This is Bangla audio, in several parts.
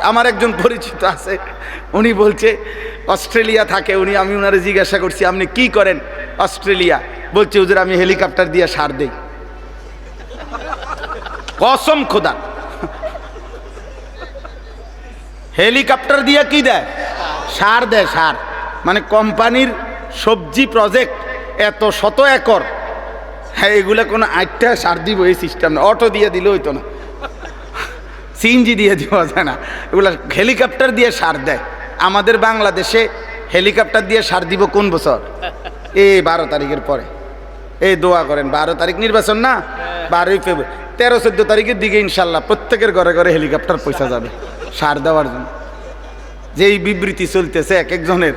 আমার একজন পরিচিত আছে, উনি বলছে অস্ট্রেলিয়া থাকে উনি, আমি ওনারে জিজ্ঞাসা করছি আপনি কি করেন অস্ট্রেলিয়া, বলছে হুজুর আমি হেলিকপ্টার দিয়ে সার দেই। কসম খোদা, হেলিকপ্টার দিয়ে কি দেয়? সার দেয়, সার। মানে কোম্পানির সবজি প্রজেক্ট এত শত একর, হ্যাঁ এগুলো কোনো আটটা সার দিব এই সিস্টেম না, অটো দিয়ে দিলে হইতো না, সিএনজি দিয়ে দেওয়া যায় না, এগুলো হেলিকপ্টার দিয়ে সার দেয়। আমাদের বাংলাদেশে হেলিকপ্টার দিয়ে সার দিব কোন বছর? এই 12 তারিখের পরে। এই দোয়া করেন, 12 তারিখ নির্বাচন না, 12ই ফেব্রুয়ারি, 13-14 তারিখের দিকে ইনশাল্লাহ প্রত্যেকের ঘরে ঘরে হেলিকপ্টার পয়সা যাবে সার দেওয়ার জন্য। যেই বিবৃতি চলতেছে এক একজনের,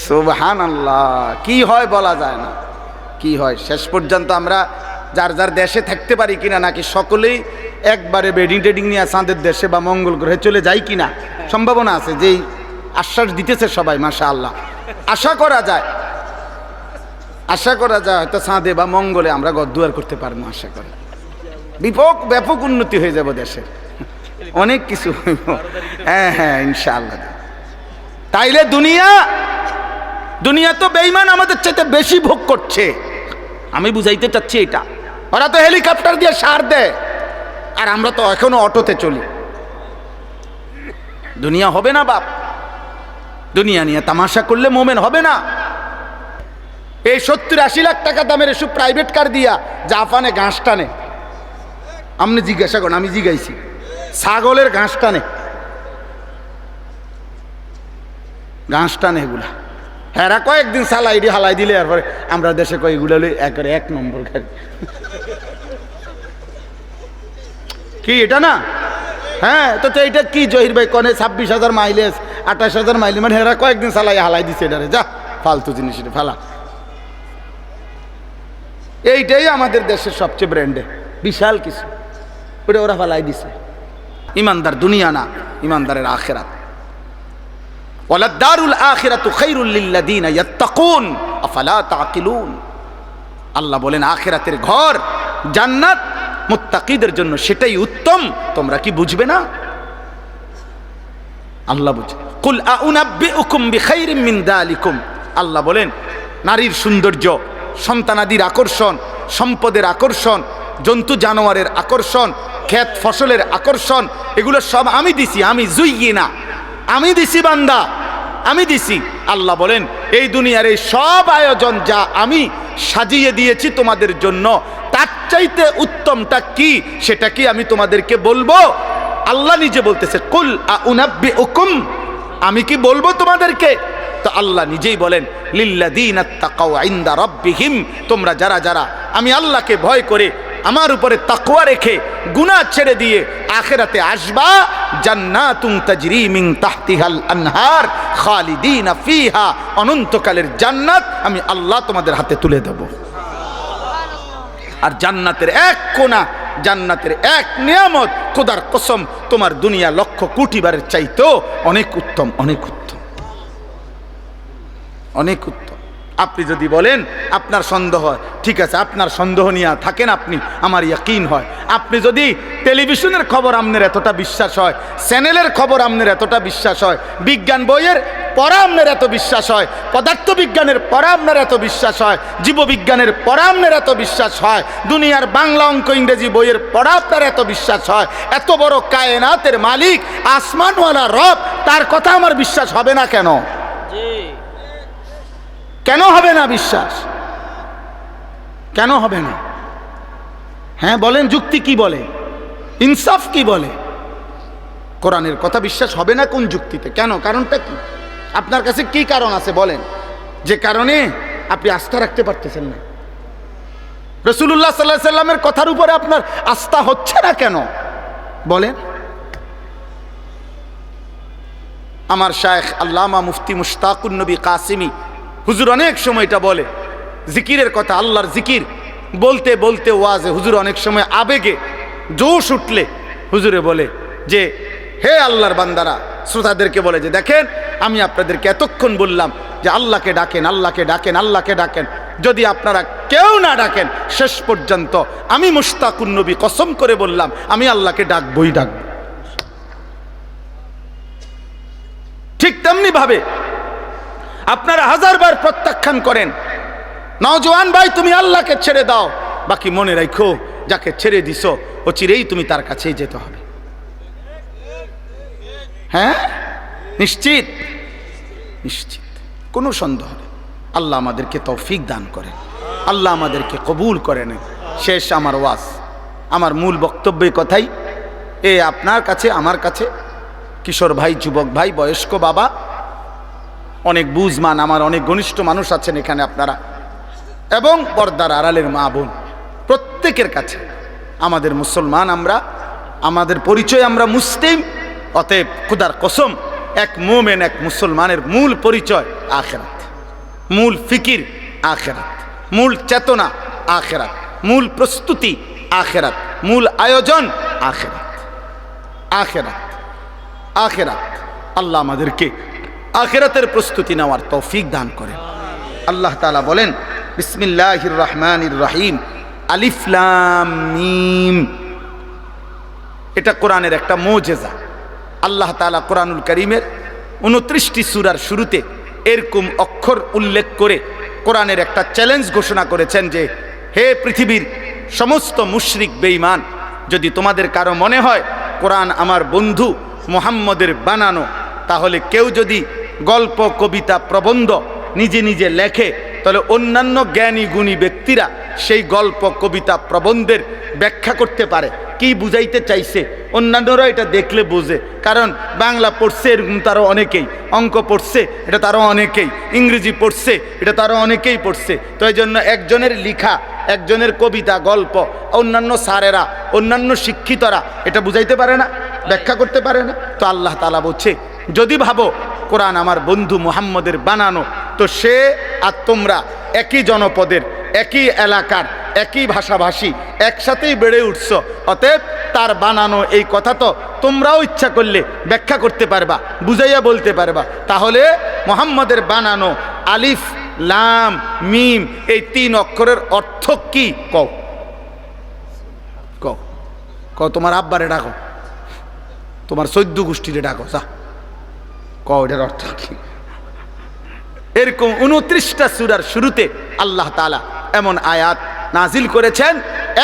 সুবহানাল্লাহ, কি হয় বলা যায় না, কি হয়। শেষ পর্যন্ত আমরা যার যার দেশে থাকতে পারি কিনা, নাকি সকলেই একবারে বেডিং টেডিং নিয়ে চাঁদের দেশে বা মঙ্গল গ্রহে চলে যায় কিনা, সম্ভাবনা আছে। যেই আশ্বাস দিতেছে সবাই, মাশাআল্লাহ, আশা করা যায়, আশা করা যায় হয়তো চাঁদে বা মঙ্গলে আমরা ঘরদুয়ার করতে পারবো, আশা করি ব্যাপক উন্নতি হয়ে যাব দেশের, অনেক কিছু হইব। হ্যাঁ হ্যাঁ ইনশাআল্লাহ। তাইলে দুনিয়া তো বেঈমান আমাদের চাইতে বেশি ভোগ করছে। আমি বুঝাইতে চাচ্ছি এটা, ওরা তো হেলিকপ্টার দিয়ে সার দেয় আর আমরা তো এখনো অটোতে চলি। দুনিয়া হবে না বাপ, দুনিয়া নিয়ে তামাশা করলে মোমেন হবে না। এই 70-80 লাখ টাকা দামের এসব প্রাইভেট কার দিয়া জাপানে ঘাস টানে, আপনি জিজ্ঞাসা করেন, আমি জিজ্ঞাইছি, ছাগলের ঘাস টানে, ঘাস টানে এগুলা। হ্যাঁ কয়েকদিন সালাইডি হালাই দিলে এরপরে আমরা দেশে কয় এগুলো এক নম্বর গাড়ি। কি এটা না? হ্যাঁ তো এইটা কি জহির ভাই কনে 26,000 মাইলেজ 28,000 মাইলেজ, মানে হেরা কয়েকদিন চালাই হালাই দিছে এটারে, যা ফালতু জিনিস এটা ফালা। এইটাই আমাদের দেশের সবচেয়ে ব্র্যান্ডে বিশাল কিছু, ওটা ওরা ফালাই দিছে। ইমানদার দুনিয়া না, ইমানদারের আখিরাত। ওয়ালাদ-দারুল আখিরাতু খায়রুল লিল্লাযিনা ইয়াত্তাকুন আফালা তাকিলুন। আল্লাহ বলেন আখিরাতের ঘর জান্নাত মুত্তাকিদের জন্য, সেটাই উত্তম, তোমরা কি বুঝবে না? আল্লাহ বুঝে। কুল আউনাব্বিউকুম বিখাইরিম মিন যালিকুম, আল্লাহ বলেন নারীর সৌন্দর্য, সন্তানাদির আকর্ষণ, সম্পদের আকর্ষণ, জন্তু জানোয়ারের আকর্ষণ, ক্ষেত ফসলের আকর্ষণ, এগুলো সব আমি দিছি, আমি জুইয়িনা, আমি দিছি বান্দা, আমি দিছি। আল্লাহ বলেন এই দুনিয়ার এই সব আয়োজন যা আমি সাজিয়ে দিয়েছি তোমাদের জন্য, তার চাইতে উত্তমটা কি সেটা কি আমি তোমাদেরকে বলবো? আল্লাহ নিজে বলতেছে কুল আউনাব্বিউকুম, আমি কি বলবো তোমাদেরকে? তো আল্লাহ নিজেই বলেন লিল্লাযিনা তাকাউ ইনদা রাব্বিহিম, তোমরা যারা যারা আমি আল্লাহকে ভয় করে আমার উপরে তাকওয়া রেখে গুনাহ ছেড়ে দিয়ে আখিরাতে আসবা, জান্নাতুন তাজরি মিন তাহতিহাল আনহার খালিদিনা ফিহা, অনন্তকালের জান্নাত আমি আল্লাহ তোমাদের হাতে তুলে দেব। আর জান্নাতের এক কোণা, জান্নাতের এক নিয়ামত, খোদার কসম তোমার দুনিয়া লক্ষ কোটি বারের চাইতেও অনেক উত্তম, অনেক উত্তম, অনেক উত্তম। আপনি যদি বলেন আপনার সন্দেহ হয়, ঠিক আছে আপনার সন্দেহ নিয়ে থাকেন আপনি, আমার ইয়াকিন হয়। আপনি যদি টেলিভিশনের খবর আপনার এতটা বিশ্বাস হয়, চ্যানেলের খবর আপনার এতটা বিশ্বাস হয়, বিজ্ঞান বইয়ের পড়া আপনার এত বিশ্বাস হয়, পদার্থবিজ্ঞানের পড়া আপনার এত বিশ্বাস হয়, জীববিজ্ঞানের পড়া আপনার এত বিশ্বাস হয়, দুনিয়ার বাংলা অঙ্ক ইংরেজি বইয়ের পড়া আপনার এত বিশ্বাস হয়, এত বড় কায়নাতের মালিক আসমানওয়ালা রব, তার কথা আমার বিশ্বাস হবে না কেন? কেন হবে না বিশ্বাস? কেন হবে না? হ্যাঁ বলেন, যুক্তি কি বলে, ইনসাফ কি বলে? কোরআনের কথা বিশ্বাস হবে না কোন যুক্তিতে? কেন? কারণটা কি? আপনার কাছে কি কারণ আছে বলেন, যে কারণে আপনি আস্থা রাখতে পারতেছেন না? রাসূলুল্লাহ সাল্লাল্লাহু আলাইহি সাল্লামের কথার উপরে আপনার আস্থা হচ্ছে না কেন বলেন? আমার শায়েখ আল্লামা মুফতি মুশতাকুন নবী কাসিমি হুজুর অনেক সময় এটা বলে, জিকিরের কথা, আল্লাহর জিকির বলতে বলতে ওয়াজে হুজুর অনেক সময় আবেগে জোশ উঠলে হুজুরে বলে যে হে আল্লাহর বান্দারা, শ্রোতাদেরকে বলে যে দেখেন আমি আপনাদেরকে এতক্ষণ বললাম যে আল্লাহকে ডাকেন, আল্লাহকে ডাকেন, আল্লাহকে ডাকেন, যদি আপনারা কেউ না ডাকেন শেষ পর্যন্ত আমি মুশতাকুন নবী কসম করে বললাম আমি আল্লাহকে ডাকবই ডাকবো। এমনিভাবে আপনারা হাজারবার প্রত্যাখ্যান করেন, নওজোয়ান ভাই তুমি আল্লাহকে ছেড়ে দাও, বাকি মনে রাখো যাকে ছেড়ে দিছো ও চিরেই তুমি তার কাছেই যেতে হবে। হ্যাঁ, নিশ্চিত নিশ্চিত, কোনো সন্দেহ নেই। আল্লাহ আমাদেরকে তৌফিক দান করেন, আল্লাহ আমাদেরকে কবুল করে নেন। শেষ আমার ওয়াজ, আমার মূল বক্তব্যের কথাই আপনার কাছে, আমার কাছে, কিশোর ভাই, যুবক ভাই, বয়স্ক বাবা, অনেক বুঝমান আমার অনেক ঘনিষ্ঠ মানুষ আছেন এখানে আপনারা, এবং পর্দার আড়ালের মা বোন, প্রত্যেকের কাছে আমাদের মুসলমান, আমরা আমাদের পরিচয় আমরা মুসলিম। অতএব খুদার কসম, এক মোমেন, এক মুসলমানের মূল পরিচয় আখিরাত, মূল ফিকির আখিরাত, মূল চেতনা আখিরাত, মূল প্রস্তুতি আখিরাত, মূল আয়োজন আখিরাত। আখিরাত আখিরাত আল্লাহ আমাদেরকে আখিরাতের প্রস্তুতি নেওয়ার তৌফিক দান করেন। আল্লাহ তাআলা বলেন, বিসমিল্লাহির রহমানির রহিম, আলিফ লাম মিম। এটা কোরআনের একটা মুজিজা। আল্লাহ তাআলা কোরআনুল কারীমের 29টি সূরার শুরুতে এরকম অক্ষর উল্লেখ করে কোরআনের একটা চ্যালেঞ্জ ঘোষণা করেছেন যে, হে পৃথিবীর সমস্ত মুশরিক বেঈমান, যদি তোমাদের কারো মনে হয় কোরআন আমার বন্ধু মুহাম্মদের বানানো, তাহলে কেউ যদি গল্প, কবিতা, প্রবন্ধ নিজে নিজে লেখে, তাহলে অন্যান্য জ্ঞানী গুণী ব্যক্তিরা সেই গল্প, কবিতা, প্রবন্ধের ব্যাখ্যা করতে পারে। কি বুঝাইতে চাইছে অন্যান্যরা এটা দেখলে বোঝে, কারণ বাংলা পড়ছে এরকম তারও অনেকেই, অঙ্ক পড়ছে এটা তারও অনেকেই, ইংরেজি পড়ছে এটা তারও অনেকেই পড়ছে। তো এই জন্য একজনের লিখা, একজনের কবিতা, গল্প, অন্যান্য স্যারেরা, অন্যান্য শিক্ষিতরা এটা বুঝাইতে পারে না, ব্যাখ্যা করতে পারে না। তো আল্লাহ তাআলা বলছে, যদি ভাবো কোরআন আমার বন্ধু মুহাম্মদের বানানো, তো সে আর তোমরা একই জনপদের, একই এলাকার, একই ভাষাভাষী, একসাথেই বেড়ে উঠছ। অতএব তার বানানো এই কথা তো তোমরাও ইচ্ছা করলে ব্যাখ্যা করতে পারবা, বুঝাইয়া বলতে পারবা। তাহলে মুহাম্মদের বানানো আলিফ লাম মিম এই 3 অক্ষরের অর্থ কি? কও কও কও, তোমার আব্বারে ডাকো, তোমার 14 গোষ্ঠীরে ডাকো, যা কও এটার অর্থ কি? এরকম 29টা সূরার শুরুতে আল্লাহ তাআলা এমন আয়াত নাজিল করেছেন,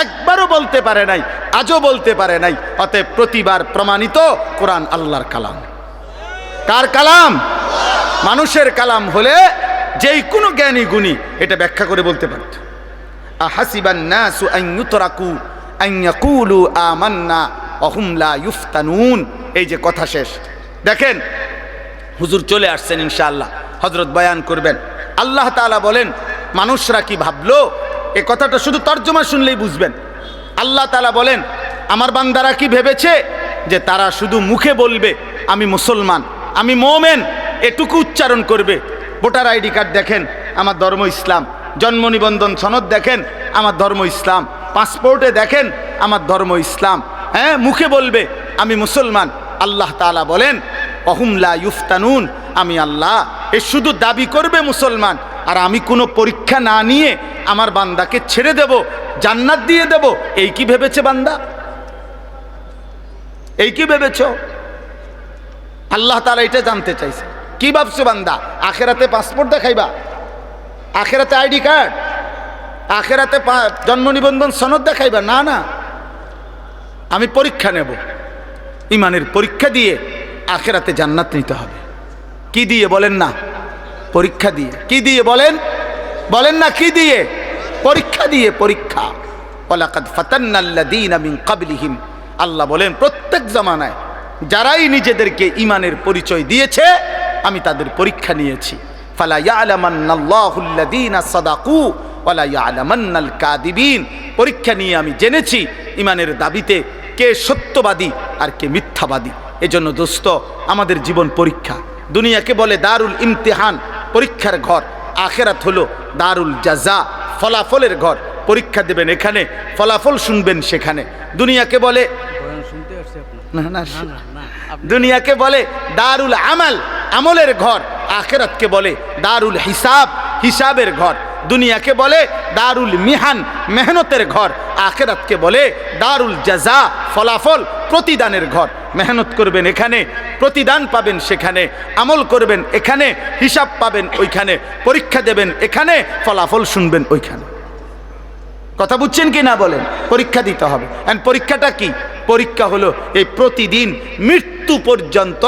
একবারও বলতে পারে নাই, আজও বলতে পারে নাই। অতএব প্রতিবার প্রমাণিত কোরআন আল্লাহর কালাম। কার কালাম? মানুষের কালাম হলে যেই কোনো জ্ঞানী গুণী এটা ব্যাখ্যা করে বলতে পারত। আহাসিবান নাসু আন ইউতরাকু আন ইয়াকুলু আমান্না ওয়া হুম লা ইফতানুন। এই যে কথা শেষ, দেখেন হুজুর চলে আসছেন, ইনশাআল্লাহ হযরত বয়ান করবেন। আল্লাহ তাআলা বলেন, মানুষরা কি ভাবলো? এ কথাটা শুধু তর্জমা শুনলেই বুঝবেন। আল্লাহ তাআলা বলেন, আমার বান্দারা কি ভেবেছে যে তারা শুধু মুখে বলবে আমি মুসলমান, আমি মোমেন, এটুকু উচ্চারণ করবে। ভোটার আইডি কার্ড দেখেন, আমার ধর্ম ইসলাম। জন্ম নিবন্ধন সনদ দেখেন, আমার ধর্ম ইসলাম। পাসপোর্টে দেখেন, আমার ধর্ম ইসলাম। হ্যাঁ, মুখে বলবে আমি মুসলমান। আল্লাহ তাআলা বলেন, ওহুম লা ইফতানুন, আমি আল্লাহ এ শুধু দাবি করবে মুসলমান, আর আমি কোনো পরীক্ষা না নিয়ে আমার বান্দাকে ছেড়ে দেব, জান্নাত দিয়ে দেব। এই কি ভেবেছে বান্দা? এই কি ভেবেছ? আল্লাহ তাআলা এটা জানতে চাইছে। কি ভাবছো বান্দা? আখেরাতে পাসপোর্ট দেখাইবা, আখেরাতে আইডি কার্ড, আখেরাতে জন্ম নিবন্ধন সনদ দেখাইবা? না না, আমি পরীক্ষা নেব, ইমানের পরীক্ষা দিয়ে আখেরাতে জান্নাত নিতে হবে। কি দিয়ে বলেন না? পরীক্ষা দিয়ে। কি দিয়ে বলেন? বলেন না কি দিয়ে? পরীক্ষা দিয়ে। পরীক্ষা। ওয়ালাকাদ ফাতান্নাল্লাযীনা মিন ক্বাবলিহিম, আল্লাহ বলেন প্রত্যেক জামানায় যারাই নিজেদেরকে ইমানের পরিচয় দিয়েছে আমি তাদের পরীক্ষা নিয়েছি। ফালা ইয়ালামান্নাল্লাহুল্লাযীনা সাদাকু ওয়ালা ইয়ালামান্নাল কাযিবিন। পরীক্ষা নিয়ে আমি জেনেছি ইমানের দাবিতে কে সত্যবাদী আর কে মিথ্যাবাদী। এজন্য দোস্ত, আমাদের জীবন পরীক্ষা। দুনিয়াকে বলে দারুল ইমতিহান, পরীক্ষার ঘর। আখেরাত হলো দারুল জাযা, ফলাফলের ঘর। পরীক্ষা দেবেন এখানে, ফলাফল শুনবেন সেখানে। দুনিয়াকে বলে দুনিয়াকে বলে দারুল আমাল, আমলের ঘর। আখেরাতকে বলে দারুল হিসাব, হিসাবের ঘর। দুনিয়াকে বলে দারুল মিহান, মেহনতের ঘর। আখিরাতকে বলে দারুল জাযা, ফলাফল, প্রতিদানের ঘর। মেহনত করবেন এখানে, প্রতিদান পাবেন সেখানে। আমল করবেন এখানে, হিসাব পাবেন ওইখানে। পরীক্ষা দেবেন এখানে, ফলাফল শুনবেন ওইখানে। কথা বুঝছেন কি না বলেন? পরীক্ষা দিতে হবে। এন্ড পরীক্ষাটা কি? পরীক্ষা হলো এই প্রতিদিন মৃত্যু পর্যন্ত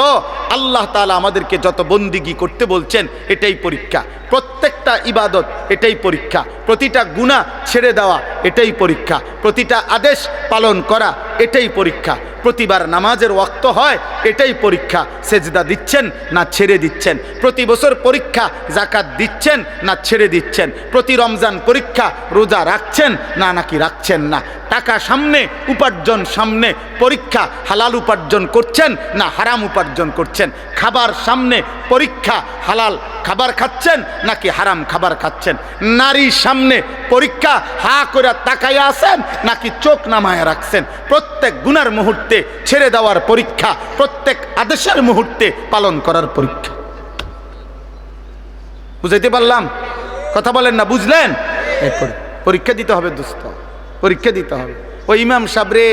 আল্লাহ তাআলা আমাদেরকে যত বন্দিগি করতে বলছেন, এটাই পরীক্ষা। প্রত্যেকটা ইবাদত এটাই পরীক্ষা। প্রতিটা গুনাহ ছেড়ে দেওয়া এটাই পরীক্ষা। প্রতিটা আদেশ পালন করা এটাই পরীক্ষা। প্রতিবার নামাজের ওয়াক্ত হয় এটাই পরীক্ষা। সেজদা দিচ্ছেন না ছেড়ে দিচ্ছেন। প্রতি বছর পরীক্ষা, যাকাত দিচ্ছেন না ছেড়ে দিচ্ছেন। প্রতি রমজান পরীক্ষা, রোজা রাখছেন না নাকি রাখছেন না। টাকা সামনে, উপার্জন সামনে, পরীক্ষা, হালাল উপার্জন করছেন না হারাম উপার্জন করছেন। খাবার সামনে, পরীক্ষা, হালাল খাবার খাচ্ছেন নাকি হারাম খাবার খাচ্ছেন। নারী সামনে, পরীক্ষা, হা করে তাকাইয়া আছেন নাকি চোখ নামায়া রাখছেন। প্রত্যেক গুনার মুহূর্তে ছেড়ে দেওয়ার পরীক্ষা, প্রত্যেক আদেশের মুহূর্তে পালন করার পরীক্ষা। বুঝাইতে পারলাম? কথা বলেন না, বুঝলেন? পরীক্ষা দিতে হবে দোস্ত, পরীক্ষা দিতে হবে। ওই ইমাম সাবরে,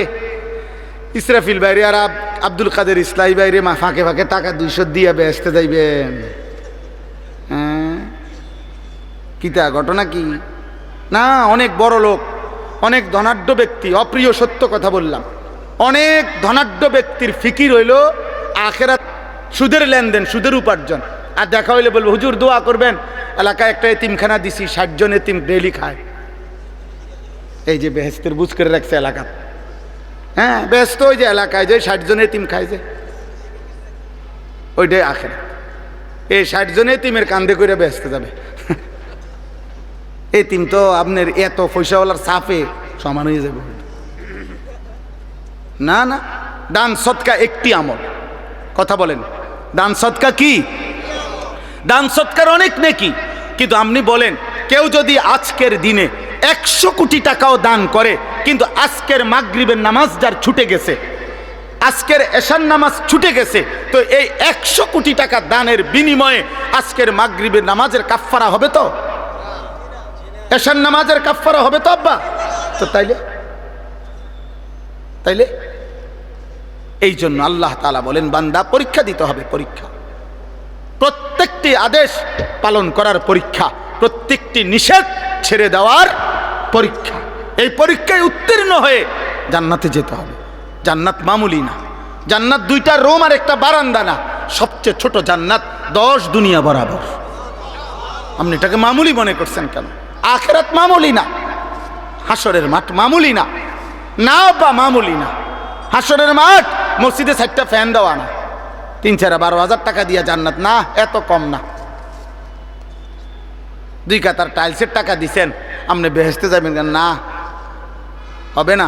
ইসরাফিল বাইরে আর আব্দুল কাদের ইসলাই বাইরে ফাঁকে ফাঁকে টাকা 200 দিয়ে বেচতে যাইবেন। হ্যাঁ, কিতা ঘটনা কি? না, অনেক বড় লোক, অনেক ধনাঢ্য ব্যক্তি, অপ্রিয় সত্য কথা বললাম, অনেক ধনাঢ্য ব্যক্তির ফিকির হইল আখেরাত, সুদের লেনদেন, সুদের উপার্জন। আর দেখা হইলে বলবো হুজুর দোয়া করবেন, এলাকায় একটা এতিমখানা দিছি, 60 জন এতিম ডেইলি খায়। এই যে বেহেস্তের বুঝ করে রাখছে এলাকা। হ্যাঁ, ব্যস্ত ওই যে এলাকায় যে 60 জন এতিম খায়, যে ওইটাই আখেরাত। এই 60 জন এতিমের কান্দে করে ব্যস্ত যাবে। এতিম তো আপনার এত পয়সাওয়ালার সাফে সমান হয়ে যাবে। না না, দান সদকা একটি আমল। কথা বলেন, দান সদকা কি? দান সদকার অনেক নেকি, কিন্তু আপনি বলেন কেউ যদি আজকের দিনে 100 কোটি টাকাও দান করে, কিন্তু আজকের মাগরিবের নামাজ যার ছুটে গেছে, আজকের এশার নামাজ ছুটে গেছে, তো এই 100 কোটি টাকা দানের বিনিময়ে আজকের মাগরিবের নামাজের কাফফারা হবে তো? এশার নামাজের কাফফারা হবে তো আব্বা? তো তাইলে এই জন্য আল্লাহ তাআলা বলেন বান্দা পরীক্ষা দিতে হবে। পরীক্ষা, প্রত্যেকটি আদেশ পালন করার পরীক্ষা, প্রত্যেকটি নিষেধ ছেড়ে দেওয়ার পরীক্ষা। এই পরীক্ষায় উত্তীর্ণ হয়ে জান্নাতে যেতে হবে। জান্নাত মামুলি না। জান্নাত 2টা রুম আর একটা বারান্দা না, সবচেয়ে ছোট জান্নাত 10 দুনিয়া বরাবর। আপনি এটাকে মামুলি মনে করছেন কেন? আখিরাত মামুলি না, হাসরের মাঠ মামুলি না। না বা মামুলি না। হাসরের মাঠ মসজিদে 4টা ফ্যান দেওয়া না, 3-4-12 টাকা দিয়া জান্নাত না, এত কম না। 2 কাতার টাইলসের টাকা দিছেন, আপনি বেহেশতে যাবেন কেন? না, হবে না।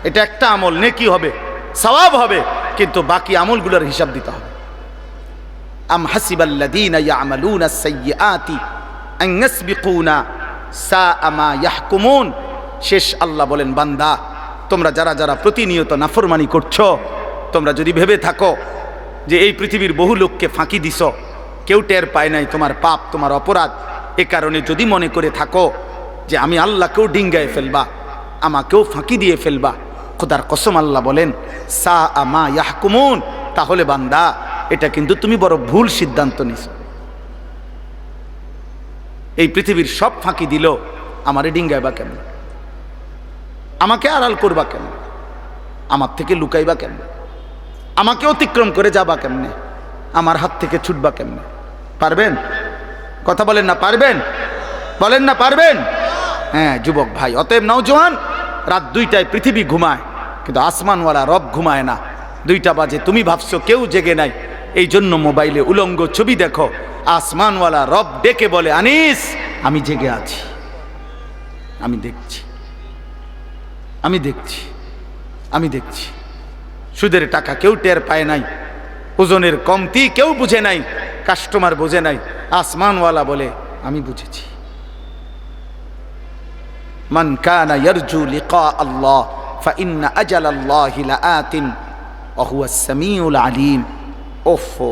এটা একটা আমল, নেকি হবে, সওয়াব হবে, কিন্তু বাকি আমলগুলোর হিসাব দিতে হবে। আম হাসিবাল্লাযীনা ইয়ামালুনা আস-সাইয়্যাতি আন ইয়াসবিকুনা সাআ মা ইয়াহকুমুন। শেষ আল্লাহ বলেন বান্দা, তোমরা যারা যারা প্রতিনিয়ত নাফরমানি করছো, তোমরা যদি ভেবে থাকো যে এই পৃথিবীর বহু লোককে ফাঁকি দিছ, কেউ টের পায় নাই তোমার পাপ, তোমার অপরাধ, এ কারণে যদি মনে করে থাকো যে আমি আল্লাহকেও ডিঙ্গায় ফেলবা, আমাকেও ফাঁকি দিয়ে ফেলবা, খোদার কসম আল্লাহ বলেন সাআ মা ইয়াহকুমুন, তাহলে বান্দা এটা কিন্তু তুমি বড় ভুল সিদ্ধান্ত নিছো। এই পৃথিবীর সব ফাঁকি দিল, আমারে ডিঙ্গাইবা কেমন? আমাকে আড়াল করবা কেন? আমার থেকে লুকাইবা কেন? আমাকে অতিক্রম করে যাবা কেমনে? আমার হাত থেকে ছুটবা কেমনে? পারবেন? কথা বলেন না, পারবেন? বলেন না পারবেন? হ্যাঁ যুবক ভাই, অতএব নওজোয়ান, রাত 2টায় পৃথিবী ঘুমায়, কিন্তু আসমানওয়ালা রব ঘুমায় না। 2টা বাজে, তুমি ভাবছো কেউ জেগে নাই, এই জন্য মোবাইলে উলঙ্গ ছবি দেখো। আসমানওয়ালা রব ডেকে বলে আনিস, আমি জেগে আছি, আমি দেখছি, আমি দেখছি, আমি দেখছি। সুদের টাকা কেউ টের পায় নাই, ওজনের কমতি কেউ বুঝে নাই, কাস্টমার বোঝে নাই, আসমানওয়ালা বলে আমি বুঝেছি। মান কানা ইয়ারজু লিকা আল্লাহ ফাইন্না আজালাল্লাহি লাআতিন ওয়া হুয়াস সামিউল আলিম। ওফো,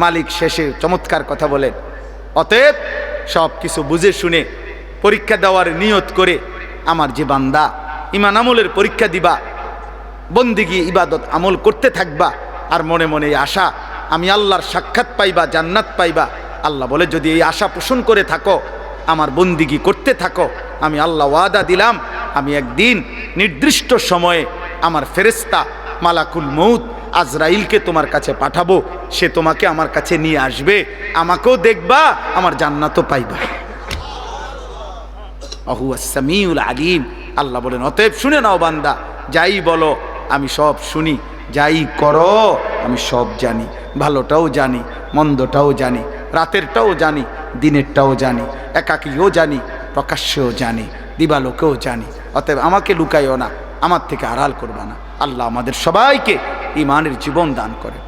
মালিক শেষে চমৎকার কথা বলেন। অতএব সব কিছু বুঝে শুনে পরীক্ষা দেওয়ার নিয়ত করে আমার যে বান্দা ঈমান আমলের পরীক্ষা দিবা, বন্দিগি ইবাদত আমল করতে থাকবা, আর মনে মনে এই আশা আমি আল্লাহর সাক্ষাৎ পাইবা, জান্নাত পাইবা। আল্লাহ বলে যদি এই আশা পোষণ করে থাকো, আমার বন্দিগি করতে থাকো, আমি আল্লাহ ওয়াদা দিলাম আমি একদিন নির্দিষ্ট সময়ে আমার ফেরেশতা মালাকুল মউত আজরাইলকে তোমার কাছে পাঠাবো, সে তোমাকে আমার কাছে নিয়ে আসবে, আমাকেও দেখবা, আমার জান্নাতও পাইবা। আহুয়াস সামিউল আলিম। আল্লাহ বলেন অতএব শুনে নাও বান্দা, যাই বলো আমি সব শুনি, যাই করো আমি সব জানি, ভালোটাও জানি, মন্দটাও জানি, রাতেরটাও জানি, দিনেরটাও জানি, একাকীও জানি, প্রকাশ্যেও জানি, দিবালোকেও জানি। অতএব আমাকে লুকাইও না, আমার থেকে আড়াল করবা না। আল্লাহ আমাদের সবাইকে ঈমানের জীবন দান করে।